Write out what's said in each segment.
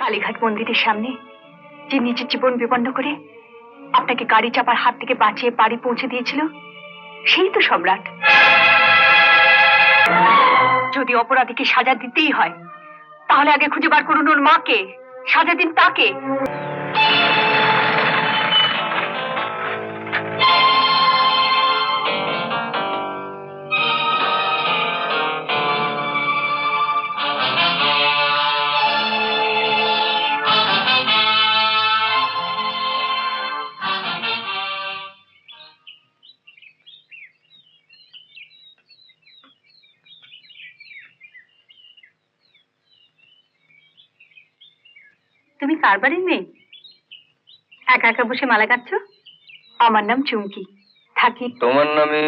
কালীঘাট মন্দিরের সামনে যে নিজের জীবন বিপন্ন করে আপনাকে গাড়ি চাপার হাত থেকে বাঁচিয়ে বাড়ি পৌঁছে দিয়েছিল সেই তো সম্রাট। যদি অপরাধীকে সাজা দিতেই হয় তাহলে আগে খুঁজে বার করুন ওর মাকে, সাজা দিন তাকে। তুমি কার বাড়ির মেয়ে? একা একা বসে মালা গাচ্ছ? আমার নাম চুমকি, থাকি। তোমার নামে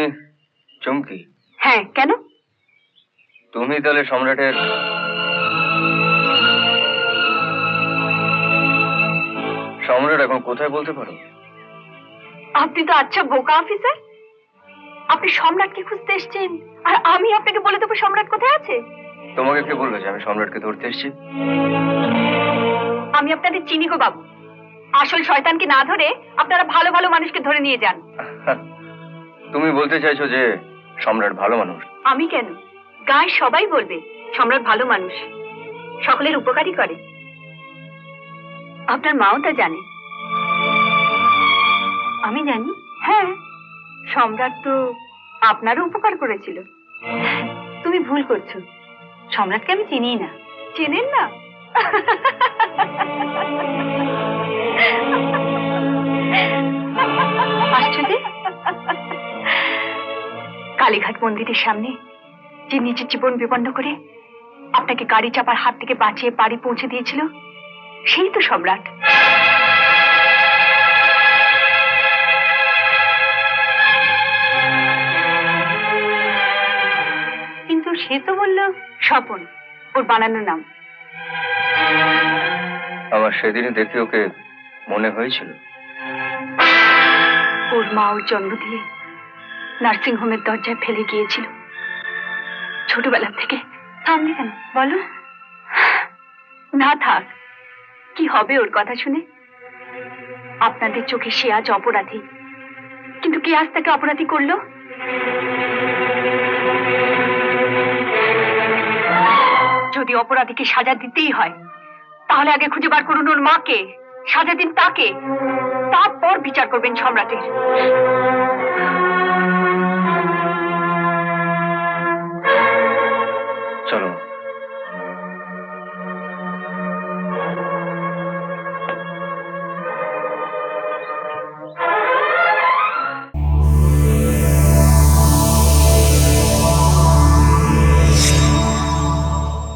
চুমকি? হ্যাঁ, কেন? তুমি তাহলে সম্রাটের? সম্রাট এখন কোথায় বলতে পারো? আপনি তো আচ্ছা বোকা অফিসার। আপনি সম্রাটকে খুঁজতে এসেছেন আর আমি আপনাকে বলে দেবো সম্রাট কোথায় আছে? তোমাকে কে বললো যে আমি সম্রাটকে ধরতে এসেছি? আমি আপনাদের চিনি গো বাবু। আসল শয়তানকে না ধরে আপনারা ভালো ভালো মানুষকে ধরে নিয়ে যান। তুমি বলতে চাইছো যে সম্রাট ভালো মানুষ? আমি কেন, গায়ে সবাই বলবে সম্রাট ভালো মানুষ, সকলের উপকারই করে। আপনার মাও তা জানে। আমি জানি? হ্যাঁ, সম্রাট তো আপনারও উপকার করেছিল। তুমি ভুল করছো, সম্রাটকে আমি চিনিই না। চেনেন না? আশ্চর্য। কালীঘাট মন্দিরের সামনে যে নিজের জীবন বিপন্ন করে আপনাকে গাড়ি চাপার হাত থেকে বাঁচিয়ে বাড়ি পৌঁছে দিয়েছিল সেই তো সম্রাট। কিন্তু সে তো বলল স্বপন, ওর বানানো নাম। আমার সেদিনই দেখে ওকে মনে হয়েছিল। ওর মা ওর জন্ম দিয়ে নার্সিং হোমের দরজায় ফেলে গিয়েছিল ছোটবেলা থেকে। থামলে কেন বলো? না থাক, কি হবে ওর কথা শুনে? আপনাদের চোখে সে আজ অপরাধী, কিন্তু কে আজ তাকে অপরাধী করলো? যদি অপরাধীকে সাজা দিতেই হয় তাহলে আগে খুঁজে বার করুন ওর মাকে, সাজা দিন তাকে, তারপর বিচার করবেন সম্রাটের।